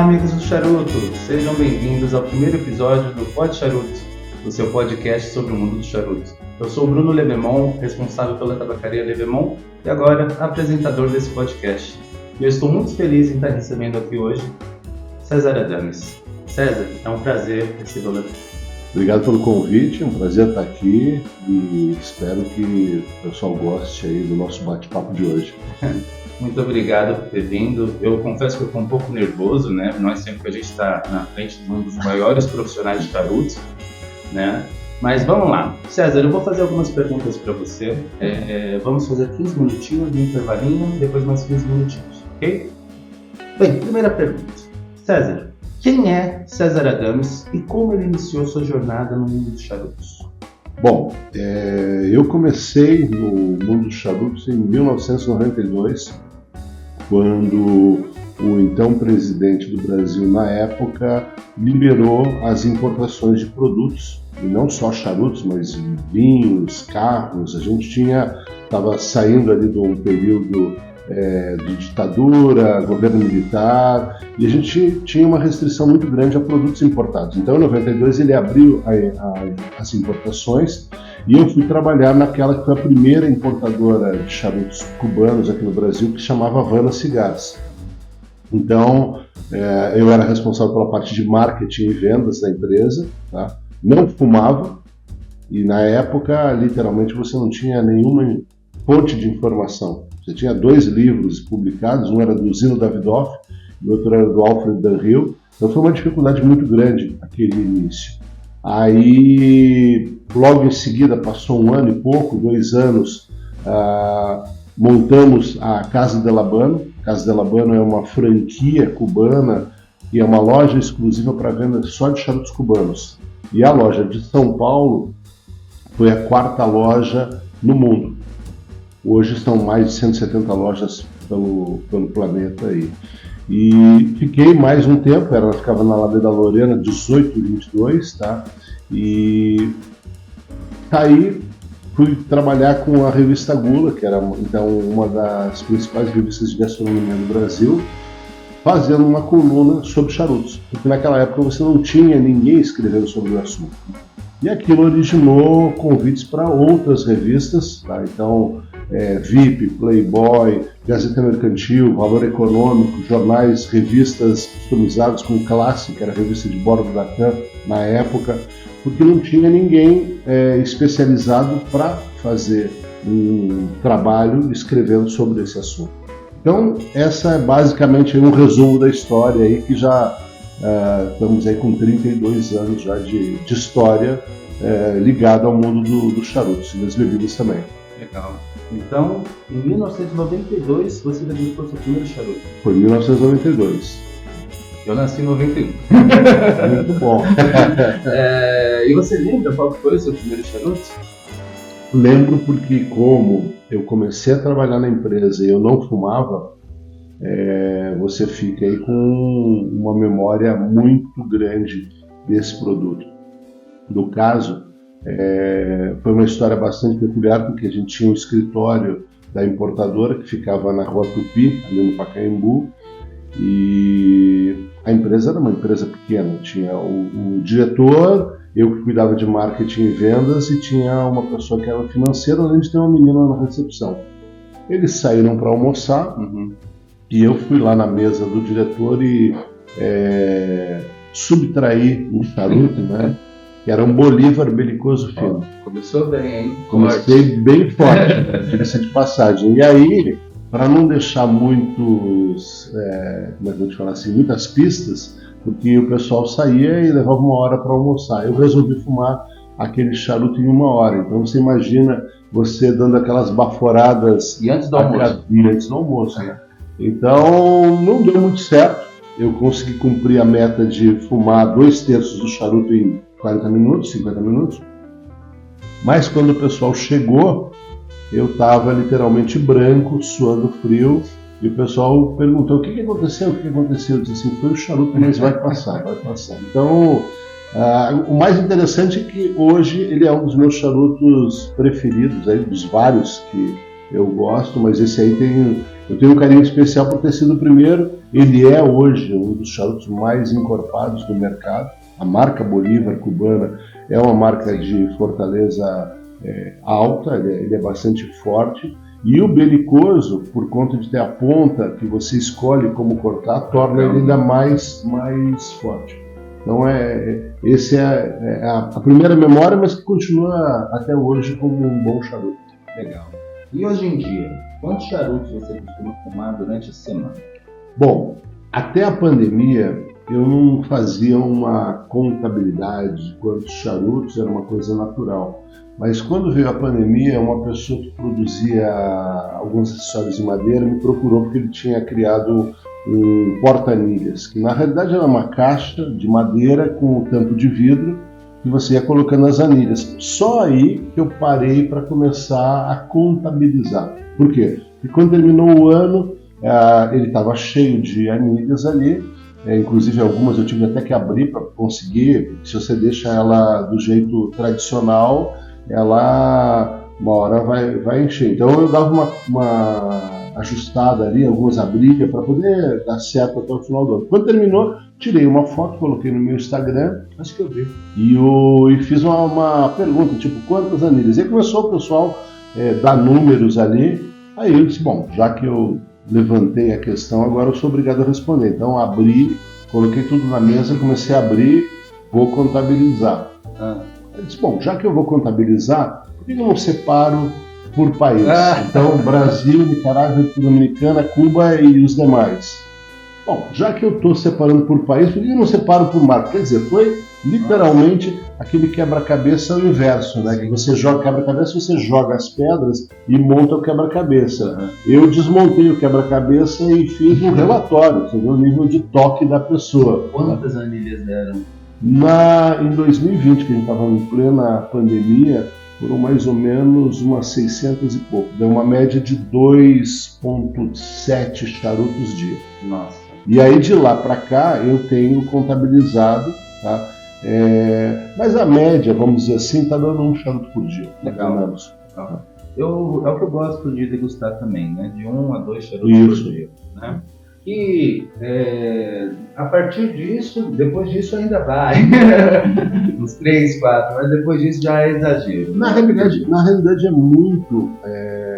amigos do Charuto, sejam bem-vindos ao primeiro episódio do Pod Charuto, o seu podcast sobre o mundo do charuto. Eu sou o Bruno Lebemon, responsável pela tabacaria Lebemon e agora apresentador desse podcast. E eu estou muito feliz em estar recebendo aqui hoje César Adames. César, é um prazer recebê-lo aqui. Obrigado pelo convite, é um prazer estar aqui e espero que o pessoal goste aí do nosso bate-papo de hoje. Muito obrigado por ter vindo. Eu confesso que eu estou um pouco nervoso, né? Nós sempre que a gente está na frente de um dos maiores profissionais de charutos, né? Mas vamos lá. César, eu vou fazer algumas perguntas para você. Vamos fazer 15 minutinhos de intervalinho, depois mais 15 minutinhos, ok? Bem, primeira pergunta. César, quem é César Adames e como ele iniciou sua jornada no mundo dos charutos? Bom, eu comecei no mundo dos charutos em 1992, quando o então presidente do Brasil, na época, liberou as importações de produtos, e não só charutos, mas vinhos, carros. A gente estava saindo ali de um período de ditadura, governo militar, e a gente tinha uma restrição muito grande a produtos importados. Então, em 92, ele abriu as importações e eu fui trabalhar naquela que foi a primeira importadora de charutos cubanos aqui no Brasil, que chamava Havana Cigars. Então, eu era responsável pela parte de marketing e vendas da empresa, tá? Não fumava, e na época, literalmente, você não tinha nenhuma fonte de informação. Você tinha 2 livros publicados, um era do Zino Davidoff e o outro era do Alfred Dunhill. Então foi uma dificuldade muito grande aquele início. Aí, logo em seguida, passou 1 ano e pouco, 2 anos, montamos a Casa del Habano. Casa del Habano é uma franquia cubana e é uma loja exclusiva para venda só de charutos cubanos. E a loja de São Paulo foi a 4ª loja no mundo. Hoje estão mais de 170 lojas pelo planeta aí. E fiquei mais um tempo, ela ficava na Alameda Lorena, 1822, tá? E aí fui trabalhar com a revista Gula, que era então uma das principais revistas de gastronomia do Brasil, fazendo uma coluna sobre charutos, porque naquela época você não tinha ninguém escrevendo sobre o assunto. E aquilo originou convites para outras revistas, tá? Então, VIP, Playboy, Gazeta Mercantil, Valor Econômico, jornais, revistas customizadas com Classe, que era a revista de bordo da CAN na época, porque não tinha ninguém especializado para fazer um trabalho escrevendo sobre esse assunto. Então, essa é basicamente um resumo da história aí, que já estamos aí com 32 anos já de história ligada ao mundo dos charutos e das bebidas também. Legal. Então, em 1992, você degustou seu primeiro charuto? Foi em 1992. Eu nasci em 91. Muito bom. E você lembra qual foi o seu primeiro charuto? Lembro porque, como eu comecei a trabalhar na empresa e eu não fumava, você fica aí com uma memória muito grande desse produto. No caso, foi uma história bastante peculiar, porque a gente tinha um escritório da importadora que ficava na Rua Tupi, ali no Pacaembu, e a empresa era uma empresa pequena. Tinha o diretor, eu que cuidava de marketing e vendas, e tinha uma pessoa que era financeira, além de ter uma menina na recepção. Eles saíram para almoçar, e eu fui lá na mesa do diretor e subtraí um charuto, né? Que era um Bolívar Belicoso Fino. Começou bem, hein? Comecei bem forte, diga-se de passagem. E aí, para não deixar muitas pistas, porque o pessoal saía e levava 1 hora para almoçar. Eu resolvi fumar aquele charuto em 1 hora. Então você imagina você dando aquelas baforadas... E antes do almoço? E antes do almoço, né? Então não deu muito certo. Eu consegui cumprir a meta de fumar 2/3 do charuto em 40 minutos, 50 minutos. Mas quando o pessoal chegou, eu estava literalmente branco, suando frio, e o pessoal perguntou: o que aconteceu? O que aconteceu? Eu disse assim: foi o charuto, mas vai passar, vai passar. Então, o mais interessante é que hoje ele é um dos meus charutos preferidos, aí, dos vários que eu gosto, mas esse aí eu tenho um carinho especial por ter sido o primeiro. Ele é hoje um dos charutos mais encorpados do mercado. A marca Bolívar cubana é uma marca de fortaleza alta, ele é bastante forte. E o belicoso, por conta de ter a ponta que você escolhe como cortar, torna ele ainda mais forte. Então esse é a primeira memória, mas que continua até hoje como um bom charuto. Legal. E hoje em dia, quantos charutos você costuma fumar durante a semana? Bom, até a pandemia eu não fazia uma contabilidade de quantos charutos, era uma coisa natural. Mas quando veio a pandemia, uma pessoa que produzia alguns acessórios de madeira me procurou porque ele tinha criado um porta-anilhas, que na realidade era uma caixa de madeira com um tampo de vidro que você ia colocando as anilhas. Só aí que eu parei para começar a contabilizar. Por quê? Porque quando terminou o ano, ele estava cheio de anilhas ali, inclusive algumas eu tive até que abrir para conseguir, porque se você deixa ela do jeito tradicional, ela uma hora vai encher. Então eu dava uma ajustada ali, algumas abria para poder dar certo até o final do ano. Quando terminou, tirei uma foto, coloquei no meu Instagram, acho que eu vi, e fiz uma pergunta, tipo, quantas anilhas? E aí começou o pessoal dar números ali, aí eu disse, bom, já que eu levantei a questão, agora eu sou obrigado a responder. Então abri, coloquei tudo na mesa, comecei a abrir, vou contabilizar. Eu disse, bom, já que eu vou contabilizar, por que eu não separo por país? Então, Brasil, Nicarágua, República Dominicana, Cuba e os demais. Bom, já que eu estou separando por país, por que eu não separo por marca? Quer dizer, foi literalmente aquele quebra-cabeça ao inverso, né? Que você joga quebra-cabeça, você joga as pedras e monta o quebra-cabeça. Eu desmontei o quebra-cabeça e fiz um relatório, você vê o nível de toque da pessoa. Quantas anilhas deram? Em 2020, que a gente estava em plena pandemia, foram mais ou menos umas 600 e pouco. Deu uma média de 2,7 charutos dia. Nossa. E aí de lá para cá eu tenho contabilizado, tá? Mas a média, vamos dizer assim, está dando um charuto por dia. Legal. É o que eu gosto de degustar também, né? De 1 a 2 charutos por dia. Né? E a partir disso, depois disso ainda vai, uns 3, 4, mas depois disso já é exagero. Na realidade é muito,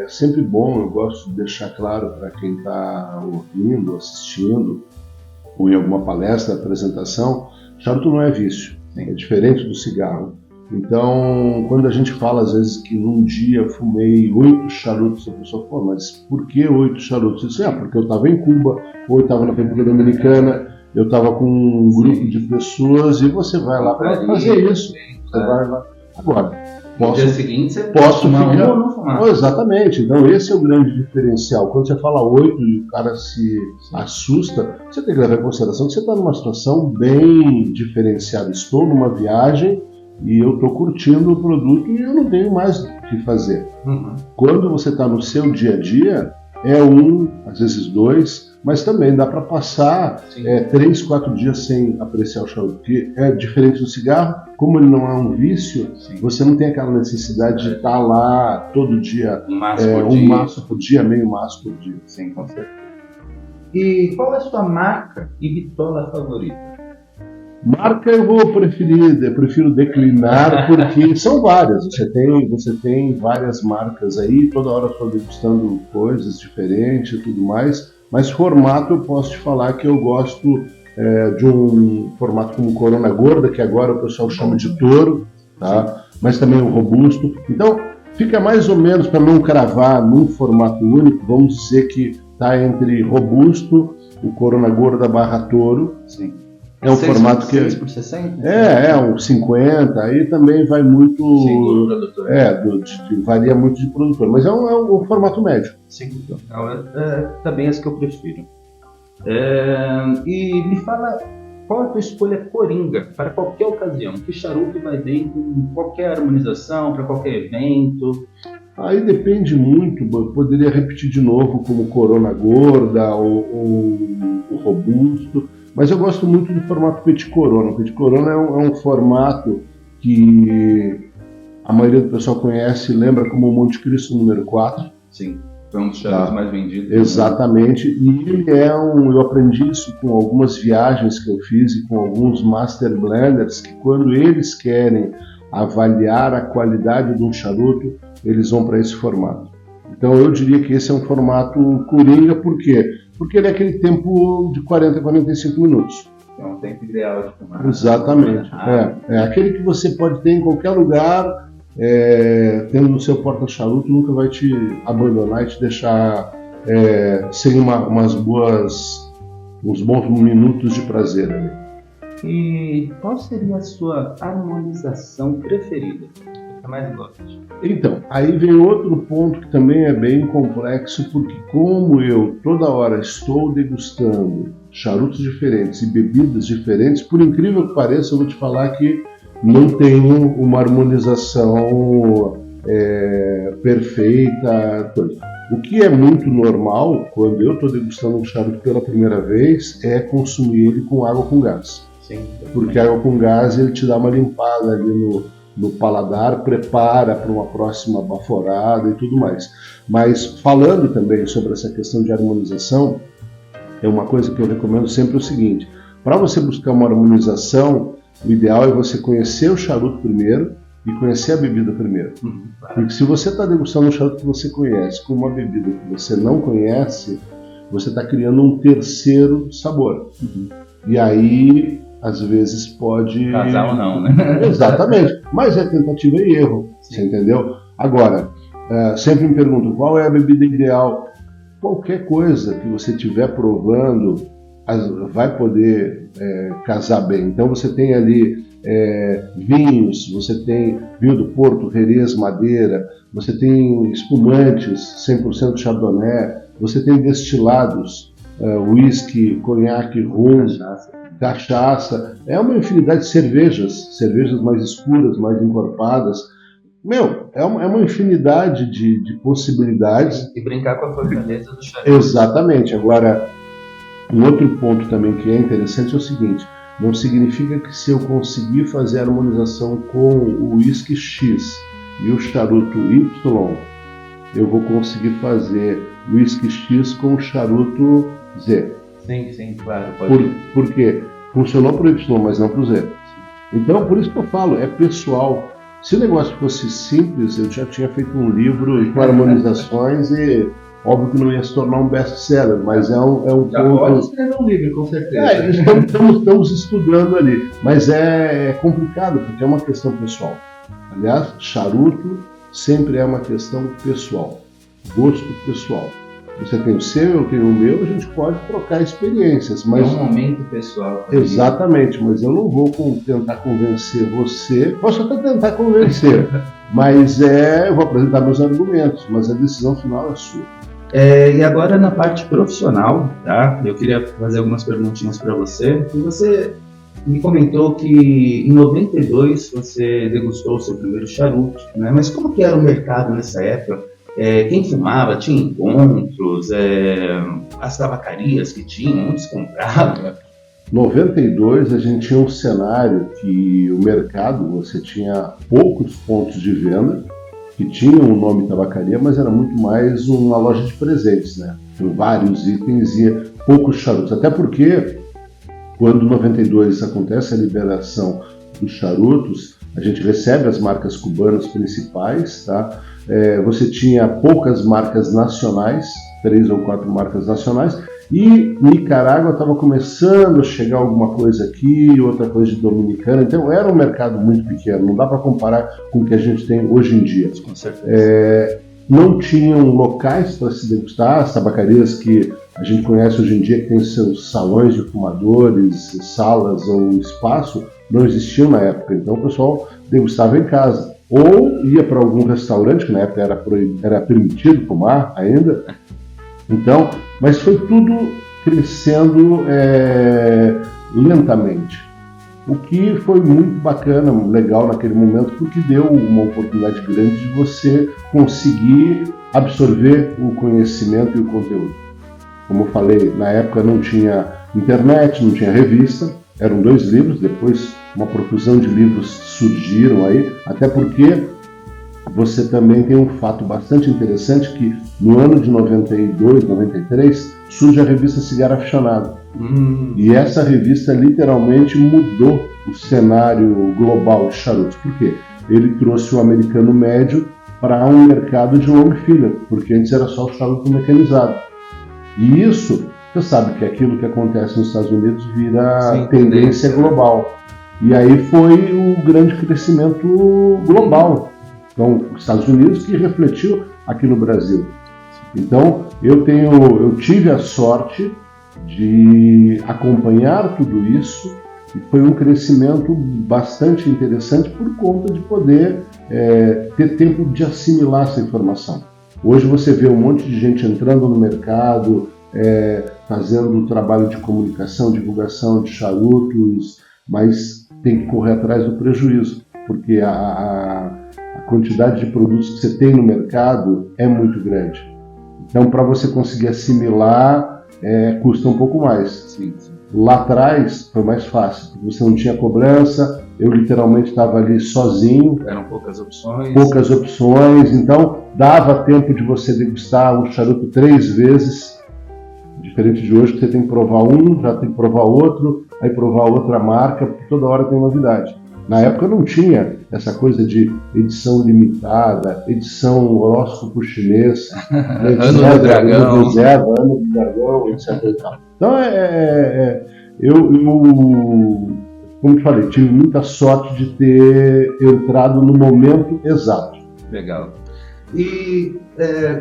sempre bom, eu gosto de deixar claro para quem está ouvindo, assistindo, ou em alguma palestra, apresentação, charuto não é vício, é diferente do cigarro. Então, quando a gente fala às vezes que num dia fumei 8 charutos, a pessoa fala, mas por que 8 charutos? Eu disse, porque eu estava em Cuba, ou eu estava na República Dominicana, eu estava com um grupo de pessoas e você vai lá para fazer isso. Você vai lá. Agora, no dia seguinte você posso fumar ficar... ou não fumar. Exatamente, então esse é o grande diferencial. Quando você fala 8 e o cara se assusta, você tem que levar em consideração que você está numa situação bem diferenciada. Estou numa viagem e eu estou curtindo o produto e eu não tenho mais o que fazer. Quando você está no seu dia a dia, é 1, às vezes 2, mas também dá para passar 3, 4 dias sem apreciar o charuto, porque é diferente do cigarro, como ele não é um vício, você não tem aquela necessidade de estar lá todo dia, um maço por dia, meio maço por dia. Sim, com certeza. E qual é a sua marca e bitola favorita? Marca eu prefiro declinar, porque são várias. Você tem várias marcas aí, toda hora estou degustando coisas diferentes e tudo mais, mas formato eu posso te falar que eu gosto de um formato como Corona Gorda, que agora o pessoal chama de touro, tá? Mas também o robusto. Então fica mais ou menos, para não cravar num formato único, vamos dizer que está entre robusto, o Corona Gorda / touro. Sim. É um formato que 6 por 60? um 50, aí também vai muito. Sim, do produtor. Varia muito de produtor, mas é um formato médio. Sim, então. Também as que eu prefiro. E me fala, qual é a tua escolha coringa para qualquer ocasião? Que charuto vai bem com qualquer harmonização, para qualquer evento? Aí depende muito, eu poderia repetir de novo como Corona Gorda ou o Robusto. Mas eu gosto muito do formato Petit Corona. O Petit Corona é um formato que a maioria do pessoal conhece e lembra como o Monte Cristo número 4. Sim, foi um dos charutos mais vendidos. Exatamente, e ele eu aprendi isso com algumas viagens que eu fiz e com alguns master blenders, que quando eles querem avaliar a qualidade de um charuto, eles vão para esse formato. Então eu diria que esse é um formato coringa, por quê? Porque ele é aquele tempo de 40 a 45 minutos. É um tempo ideal de fumar. Exatamente, é aquele que você pode ter em qualquer lugar, tendo no seu porta-charuto, nunca vai te abandonar e te deixar sem uns bons minutos de prazer ali. E qual seria a sua harmonização preferida? O que mais gosta? Então, aí vem outro ponto que também é bem complexo, porque como eu toda hora estou degustando charutos diferentes e bebidas diferentes, por incrível que pareça, eu vou te falar que não tenho uma harmonização perfeita. O que é muito normal, quando eu estou degustando um charuto pela primeira vez, é consumir ele com água com gás. Sim, porque a água com gás ele te dá uma limpada ali no paladar, prepara para uma próxima baforada e tudo mais. Mas falando também sobre essa questão de harmonização, é uma coisa que eu recomendo sempre o seguinte: para você buscar uma harmonização, o ideal é você conhecer o charuto primeiro e conhecer a bebida primeiro. Porque se você está degustando um charuto que você conhece com uma bebida que você não conhece, você está criando um terceiro sabor. E aí, às vezes, pode... Casar ou não, né? Exatamente. Mas é tentativa e erro, você entendeu? Agora, sempre me perguntam qual é a bebida ideal. Qualquer coisa que você estiver provando vai poder casar bem. Então você tem ali vinhos, você tem vinho do Porto, Jerez, Madeira, você tem espumantes 100% Chardonnay, você tem destilados, whisky, conhaque, rum, cachaça. É uma infinidade de cervejas mais escuras, mais encorpadas. É uma infinidade de possibilidades. E brincar com a fortaleza do charuto. Exatamente. Agora, um outro ponto também que é interessante é o seguinte: não significa que se eu conseguir fazer a harmonização com o whisky X e o charuto Y, eu vou conseguir fazer o whisky X com o charuto Z. Sim, claro. Por quê? Funcionou para o Y, mas não para o Z. Então, por isso que eu falo, é pessoal. Se o negócio fosse simples, eu já tinha feito um livro com harmonizações e óbvio que não ia se tornar um best-seller, mas é um já ponto... pode escrever um livro, com certeza. Estamos estudando ali, mas é complicado, porque é uma questão pessoal. Aliás, charuto sempre é uma questão pessoal, gosto pessoal. Você tem o seu, eu tenho o meu, a gente pode trocar experiências. Mas... É um momento pessoal. Exatamente, mas eu não vou tentar convencer você. Posso até tentar convencer, mas eu vou apresentar meus argumentos, mas a decisão final é sua. E agora na parte profissional, tá? Eu queria fazer algumas perguntinhas para você. Você me comentou que em 92 você degustou o seu primeiro charuto, né? Mas como que era o mercado nessa época? Quem fumava, tinha encontros, as tabacarias que tinham, onde se comprava. Em 92 a gente tinha um cenário que o mercado, você tinha poucos pontos de venda, que tinham o nome tabacaria, mas era muito mais uma loja de presentes, né? Com vários itens e poucos charutos. Até porque, quando em 92 acontece a liberação dos charutos, a gente recebe as marcas cubanas principais, tá? Você tinha poucas marcas nacionais, 3 ou 4 marcas nacionais, e Nicarágua estava começando a chegar alguma coisa aqui, outra coisa de Dominicana, então era um mercado muito pequeno, não dá para comparar com o que a gente tem hoje em dia. Com certeza. Não tinham locais para se degustar, as tabacarias que a gente conhece hoje em dia, que tem seus salões de fumadores, salas ou espaço, não existiam na época, então o pessoal degustava em casa. Ou ia para algum restaurante, que na época era permitido fumar ainda. Então, mas foi tudo crescendo lentamente. O que foi muito bacana, legal naquele momento, porque deu uma oportunidade grande de você conseguir absorver o conhecimento e o conteúdo. Como eu falei, na época não tinha internet, não tinha revista, eram 2 livros, depois uma profusão de livros surgiram aí, até porque você também tem um fato bastante interessante que no ano de 92, 93, surge a revista Cigarro Aficionado. E essa revista literalmente mudou o cenário global de charutos. Por quê? Ele trouxe o americano médio para um mercado de long filler, porque antes era só o charuto mecanizado. E isso, você sabe que aquilo que acontece nos Estados Unidos vira tendência global. E aí foi o grande crescimento global. Então, os Estados Unidos que refletiu aqui no Brasil. Então, eu tive a sorte de acompanhar tudo isso e foi um crescimento bastante interessante por conta de poder ter tempo de assimilar essa informação. Hoje você vê um monte de gente entrando no mercado, fazendo trabalho de comunicação, divulgação de charutos, mas tem que correr atrás do prejuízo, porque a quantidade de produtos que você tem no mercado é muito grande. Então, para você conseguir assimilar, custa um pouco mais. Sim. Lá atrás foi mais fácil, porque você não tinha cobrança, eu literalmente estava ali sozinho. Eram poucas opções. Poucas opções, então dava tempo de você degustar um charuto 3 vezes, diferente de hoje, que você tem que provar um, já tem que provar outro, aí provar outra marca, porque toda hora tem novidade. Na época não tinha essa coisa de edição limitada, edição horóscopo chinês, ano do dragão, ano do dragão, etc. Então eu, como te falei, tive muita sorte de ter entrado no momento exato. Legal. E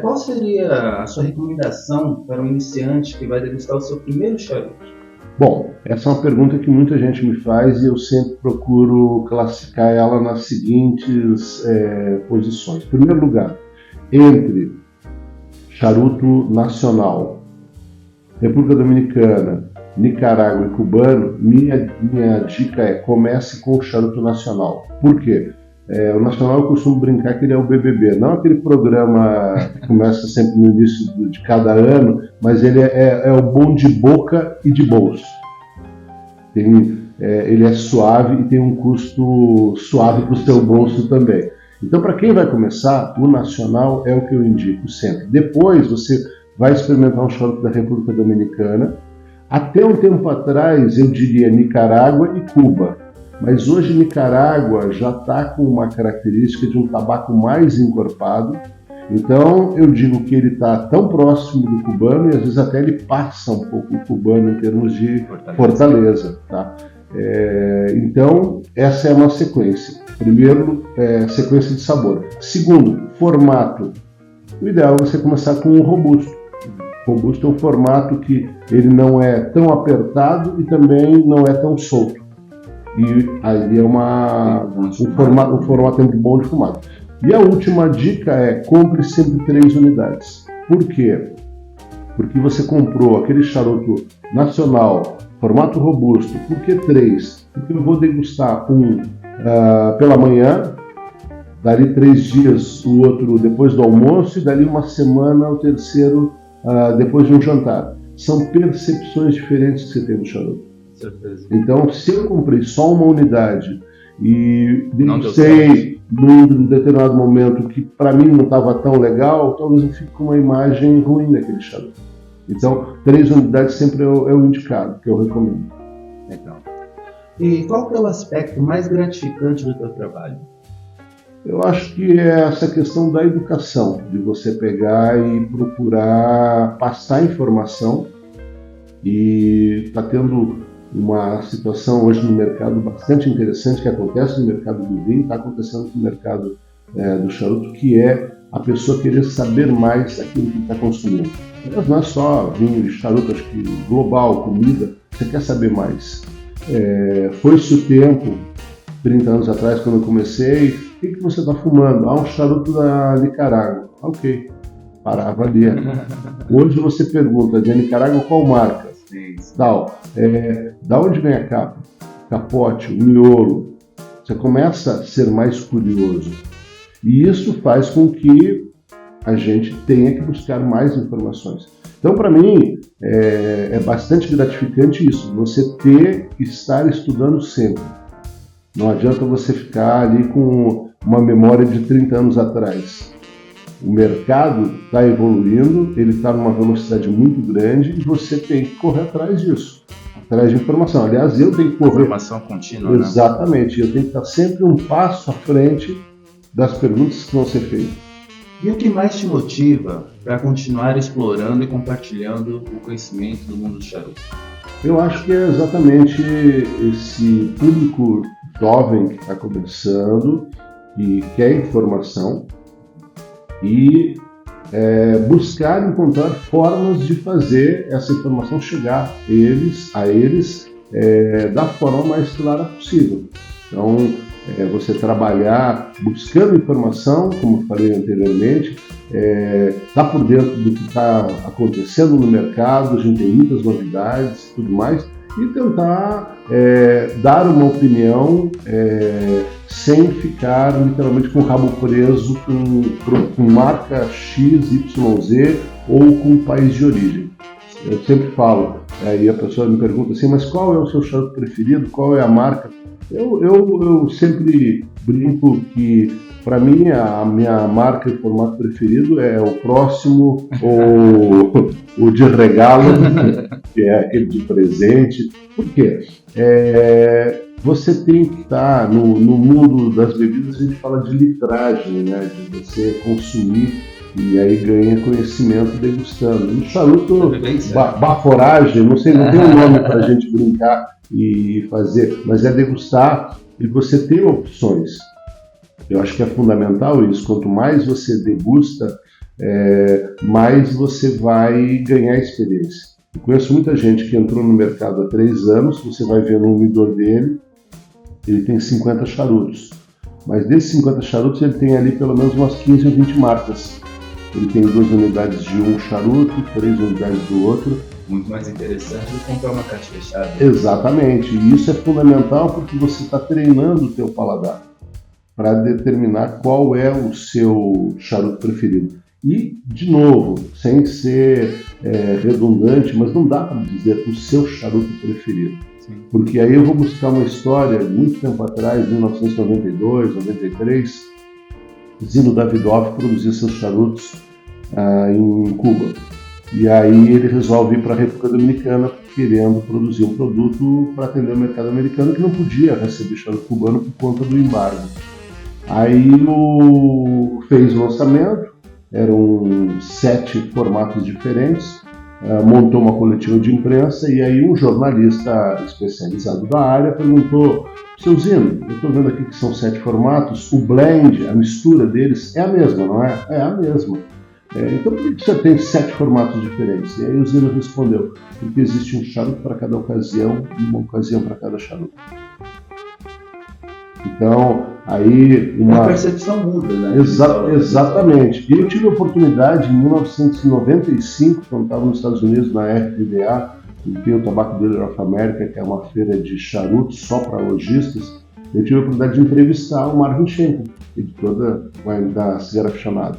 qual seria a sua recomendação para um iniciante que vai degustar o seu primeiro charuto? Bom, essa é uma pergunta que muita gente me faz e eu sempre procuro classificar ela nas seguintes posições. Em primeiro lugar, entre charuto nacional, República Dominicana, Nicarágua e cubano, minha dica é comece com o charuto nacional. Por quê? O nacional eu costumo brincar que ele é o BBB, não aquele programa que começa sempre no início de cada ano, mas ele é o bom de boca e de bolso. Ele é suave e tem um custo suave para o seu bolso também. Então, para quem vai começar, o nacional é o que eu indico sempre. Depois você vai experimentar um charuto da República Dominicana. Até um tempo atrás eu diria Nicarágua e Cuba. Mas hoje Nicarágua já está com uma característica de um tabaco mais encorpado. Então eu digo que ele está tão próximo do cubano e às vezes até ele passa um pouco o cubano em termos de fortaleza. Tá? Então essa é uma sequência. Primeiro, sequência de sabor. Segundo, formato. O ideal é você começar com um robusto. O robusto é um formato que ele não é tão apertado e também não é tão solto. E aí é um formato muito bom de fumado. E a última dica é compre sempre 3 unidades. Por quê? Porque você comprou aquele charuto nacional, formato robusto. Por que 3? Porque eu vou degustar um pela manhã, dali 3 dias o outro depois do almoço e dali uma semana o terceiro depois de um jantar. São percepções diferentes que você tem do charuto. Certeza. Então, se eu comprei só uma unidade e degustei num determinado momento que para mim não estava tão legal, talvez eu fique com uma imagem ruim daquele charuto. Então, 3 unidades sempre é o indicado, que eu recomendo. Legal. E qual que é o aspecto mais gratificante do teu trabalho? Eu acho que é essa questão da educação, de você pegar e procurar passar informação. E está tendo uma situação hoje no mercado bastante interessante que acontece no mercado do vinho, está acontecendo no mercado do charuto, que é a pessoa querer saber mais daquilo que está consumindo. Mas não é só vinho e charuto, acho que global, comida, você quer saber mais. Foi-se o tempo, 30 anos atrás, quando eu comecei, o que você está fumando? Um charuto da Nicarágua. Ok, parava ali. Hoje você pergunta, de Nicarágua qual marca? Tal. Da onde vem a capa? Capote, o miolo. Você começa a ser mais curioso. E isso faz com que a gente tenha que buscar mais informações. Então, para mim, é bastante gratificante isso, você estar estudando sempre. Não adianta você ficar ali com uma memória de 30 anos atrás. O mercado está evoluindo, ele está numa velocidade muito grande e você tem que correr atrás disso, atrás de informação. Aliás, eu tenho que correr... Informação contínua, Exatamente, eu tenho que estar sempre um passo à frente das perguntas que vão ser feitas. E o que mais te motiva para continuar explorando e compartilhando o conhecimento do mundo do charuto? Eu acho que é exatamente esse público jovem que está começando e quer informação e buscar encontrar formas de fazer essa informação chegar a eles da forma mais clara possível. Então, você trabalhar buscando informação, como eu falei anteriormente, tá por dentro do que está acontecendo no mercado, a gente tem muitas novidades e tudo mais, e tentar dar uma opinião sem ficar literalmente com o rabo preso com marca X, Y, Z ou com o país de origem. Eu sempre falo, aí a pessoa me pergunta assim, mas qual é o seu charuto preferido, qual é a marca? Eu sempre brinco que, para mim, a minha marca e formato preferido é o Próximo ou o de regalo, que é aquele de presente. Por quê? Você tem que estar no mundo das bebidas, a gente fala de litragem, né? De você consumir e aí ganha conhecimento degustando. No charuto, baforagem, não sei, não tem um nome para a gente brincar e fazer, mas é degustar e você tem opções. Eu acho que é fundamental isso. Quanto mais você degusta, mais você vai ganhar experiência. Eu conheço muita gente que entrou no mercado há 3 anos, você vai ver no umidor dele, ele tem 50 charutos. Mas desses 50 charutos ele tem ali pelo menos umas 15 ou 20 marcas. Ele tem 2 unidades de um charuto, 3 unidades do outro. Muito mais interessante do que comprar uma caixa fechada. Exatamente, e isso é fundamental porque você está treinando o teu paladar para determinar qual é o seu charuto preferido. E, de novo, sem ser redundante, mas não dá para dizer o seu charuto preferido. Sim. Porque aí eu vou buscar uma história, muito tempo atrás, 1992, 93, Zino Davidoff produzia seus charutos em Cuba. E aí ele resolve ir para a República Dominicana querendo produzir um produto para atender o mercado americano que não podia receber charuto cubano por conta do embargo. Aí fez o lançamento, eram 7 formatos diferentes, montou uma coletiva de imprensa e aí um jornalista especializado da área perguntou: seu Zino, eu estou vendo aqui que são 7 formatos, o blend, a mistura deles é a mesma, não é? É a mesma. Então por que você tem 7 formatos diferentes? E aí o Zino respondeu: porque existe um charuto para cada ocasião e uma ocasião para cada charuto. Então, aí a percepção muda, né? Exatamente. E eu tive a oportunidade, em 1995, quando estava nos Estados Unidos, na RTDA, que tem o Tobacco Dealer of America, que é uma feira de charutos só para lojistas, eu tive a oportunidade de entrevistar o Marvin Schenken, editor da Cigarra Aficionado.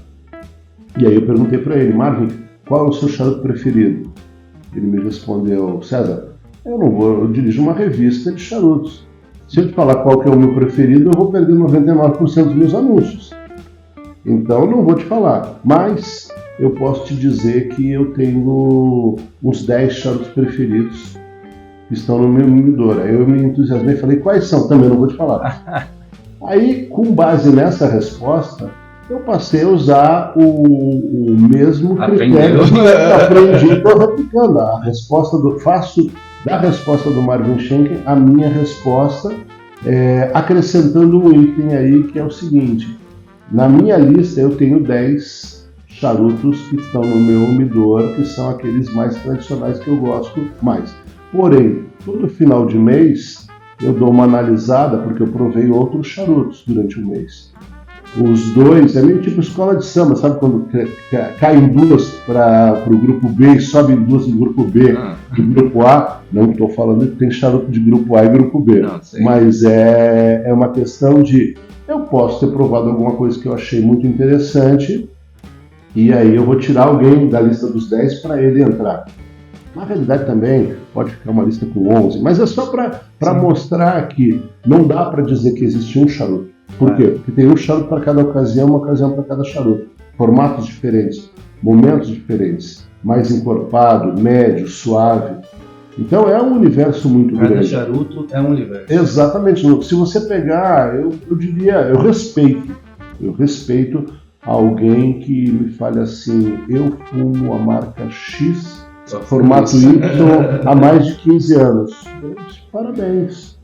E aí eu perguntei para ele: Marvin, qual é o seu charuto preferido? Ele me respondeu: César, eu dirijo uma revista de charutos. Se eu te falar qual que é o meu preferido, eu vou perder 99% dos meus anúncios. Então eu não vou te falar, mas eu posso te dizer que eu tenho uns 10 charutos preferidos que estão no meu umidor. Aí eu me entusiasmei e falei: quais são? Também não vou te falar. Aí, com base nessa resposta, eu passei a usar o mesmo critério que eu aprendi e estou replicando. Faço da resposta do Marvin Schenken a minha resposta, acrescentando um item aí que é o seguinte: na minha lista eu tenho 10 charutos que estão no meu umidor, que são aqueles mais tradicionais que eu gosto mais. Porém, todo final de mês eu dou uma analisada porque eu provei outros charutos durante o mês. Os 2, é meio tipo escola de samba, sabe quando caem 2 para o grupo B e sobem 2 do grupo B, do grupo A? Não estou falando que tem charuto de grupo A e grupo B, mas é uma questão de eu posso ter provado alguma coisa que eu achei muito interessante e aí eu vou tirar alguém da lista dos 10 para ele entrar. Na realidade também pode ficar uma lista com 11, mas é só para mostrar que não dá para dizer que existe um charuto. Por quê? Porque tem um charuto para cada ocasião, uma ocasião para cada charuto. Formatos diferentes, momentos diferentes, mais encorpado, médio, suave. Então é um universo muito grande. Cada charuto é um universo. Exatamente. Se você pegar, eu diria, eu respeito alguém que me fale assim, eu fumo a marca X, formato Y, há mais de 15 anos. Parabéns.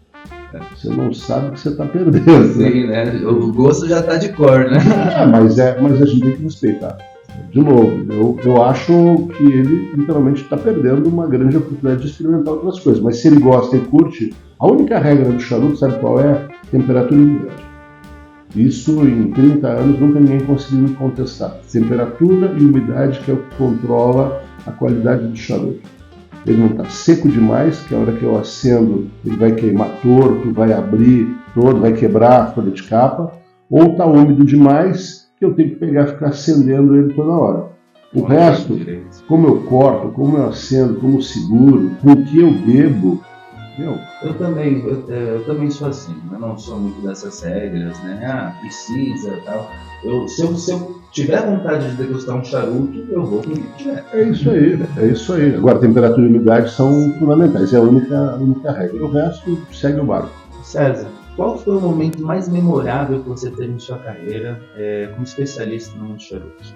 Você não sabe o que você está perdendo. Sim, né? O gosto já está de cor, né? Mas a gente tem que respeitar. De novo, eu acho que ele literalmente está perdendo uma grande oportunidade de experimentar outras coisas. Mas se ele gosta e curte, a única regra do charuto, sabe qual é? Temperatura e umidade. Isso em 30 anos nunca ninguém conseguiu me contestar. Temperatura e umidade que é o que controla a qualidade do charuto. Ele não está seco demais, que a hora que eu acendo ele vai queimar torto, vai abrir todo, vai quebrar a folha de capa, ou está úmido demais, que eu tenho que pegar e ficar acendendo ele toda hora. O resto, como eu corto, como eu acendo, como eu seguro, com o que eu bebo, eu também sou assim, eu não sou muito dessas regras, né? Precisa, tal. Se eu tiver vontade de degustar um charuto, eu vou com o que tiver. É isso aí. Agora, temperatura e umidade são fundamentais, é a única regra. O resto segue o barco. César, qual foi o momento mais memorável que você teve em sua carreira como especialista no mundo de charutos?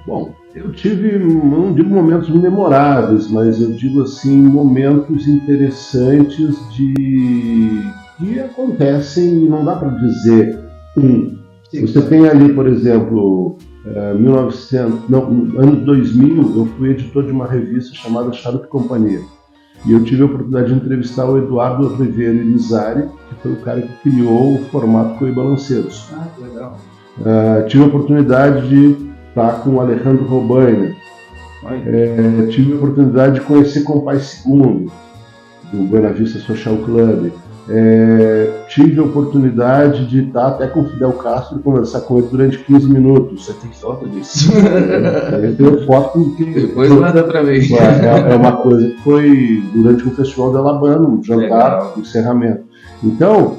Bom, eu tive, não digo momentos memoráveis, mas eu digo assim, momentos interessantes que acontecem e não dá para dizer um. Sim. Você tem ali, por exemplo, ano 2000, eu fui editor de uma revista chamada Charuto e Companhia. E eu tive a oportunidade de entrevistar o Eduardo Ribeiro Elizari, que foi o cara que criou o formato Coibalanceiros. Que legal. Tive a oportunidade de estar com o Alejandro Robaina. Tive a oportunidade de conhecer Compai II, do Buena Vista Social Club. Tive a oportunidade de estar até com o Fidel Castro e conversar com ele durante 15 minutos. Você tem foto disso? Eu tenho foto porque... Depois manda pra mim. É uma coisa que foi durante o Festival de Alabama, um jantar, um encerramento. Então,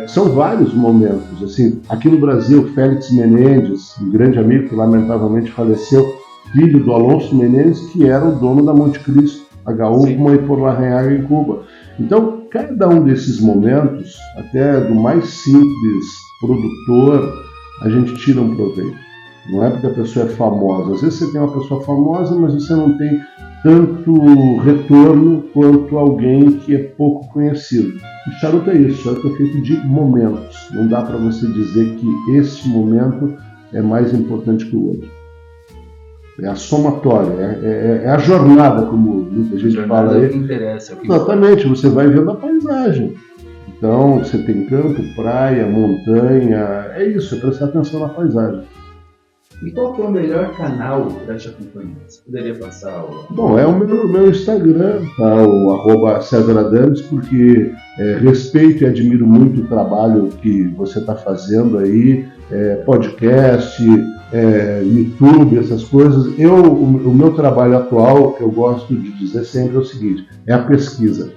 são vários momentos. Assim, aqui no Brasil, Félix Menendez, um grande amigo que lamentavelmente faleceu, filho do Alonso Menendez, que era o dono da Monte Cristo, HU e por Larrañaga em Cuba. Então, cada um desses momentos, até do mais simples produtor, a gente tira um proveito. Não é porque a pessoa é famosa. Às vezes você tem uma pessoa famosa, mas você não tem tanto retorno quanto alguém que é pouco conhecido. E charuto é isso, charuto é feito de momentos. Não dá para você dizer que este momento é mais importante que o outro. É a somatória, é a jornada, como muita gente fala aí. É o que interessa. Exatamente, você vai vendo a paisagem. Então, você tem campo, praia, montanha, é isso, é prestar atenção na paisagem. E qual que é o melhor canal para te acompanhar? Você poderia passar o... Bom, é o meu Instagram, tá? O @CésarAdames, porque respeito e admiro muito o trabalho que você está fazendo aí, podcast, YouTube, essas coisas. O meu trabalho atual, que eu gosto de dizer sempre, é o seguinte, é a pesquisa.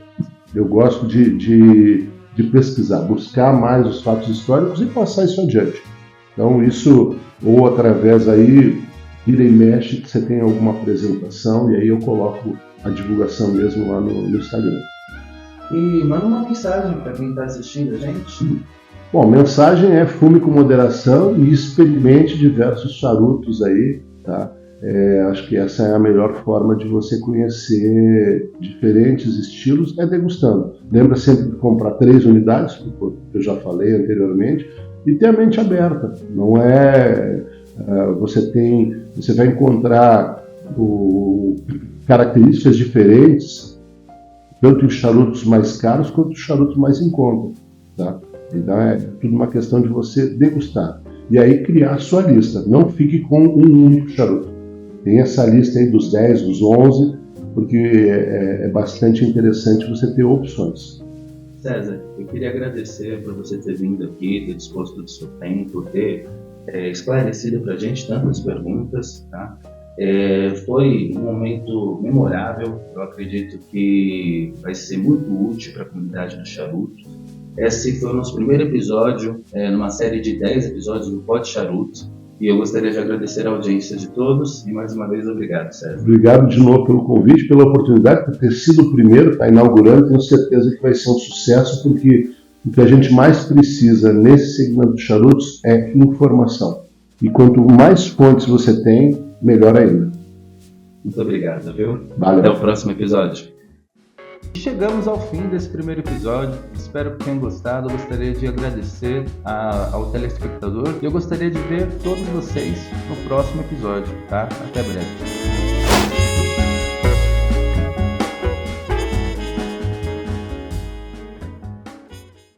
Eu gosto de pesquisar, buscar mais os fatos históricos e passar isso adiante. Então isso, ou através aí, vira e mexe, que você tem alguma apresentação, e aí eu coloco a divulgação mesmo lá no Instagram. E manda uma mensagem para quem está assistindo a gente. Bom, a mensagem é fume com moderação e experimente diversos charutos aí, tá? Acho que essa é a melhor forma de você conhecer diferentes estilos, degustando. Lembra sempre de comprar 3 unidades, como eu já falei anteriormente, e ter a mente aberta. Não você vai encontrar características diferentes, tanto em charutos mais caros quanto em charutos mais em conta, tá? Então é tudo uma questão de você degustar. E aí criar a sua lista. Não fique com um único charuto. Tem essa lista aí dos 10, dos 11, porque é bastante interessante você ter opções. César, eu queria agradecer por você ter vindo aqui, ter disposto do seu tempo, ter esclarecido para a gente tantas perguntas, tá? Foi um momento memorável, eu acredito que vai ser muito útil para a comunidade do charuto. Esse foi o nosso primeiro episódio, numa série de 10 episódios do Pod Charuto, e eu gostaria de agradecer a audiência de todos, e mais uma vez obrigado, César. Obrigado de novo pelo convite, pela oportunidade, por ter sido o primeiro, está inaugurando, tenho certeza que vai ser um sucesso, porque o que a gente mais precisa nesse segmento de charutos é informação. E quanto mais fontes você tem, melhor ainda. Muito obrigado, viu? Valeu. Até o próximo episódio. Chegamos ao fim desse primeiro episódio, espero que tenham gostado. Eu gostaria de agradecer ao telespectador e eu gostaria de ver todos vocês no próximo episódio, tá? Até breve.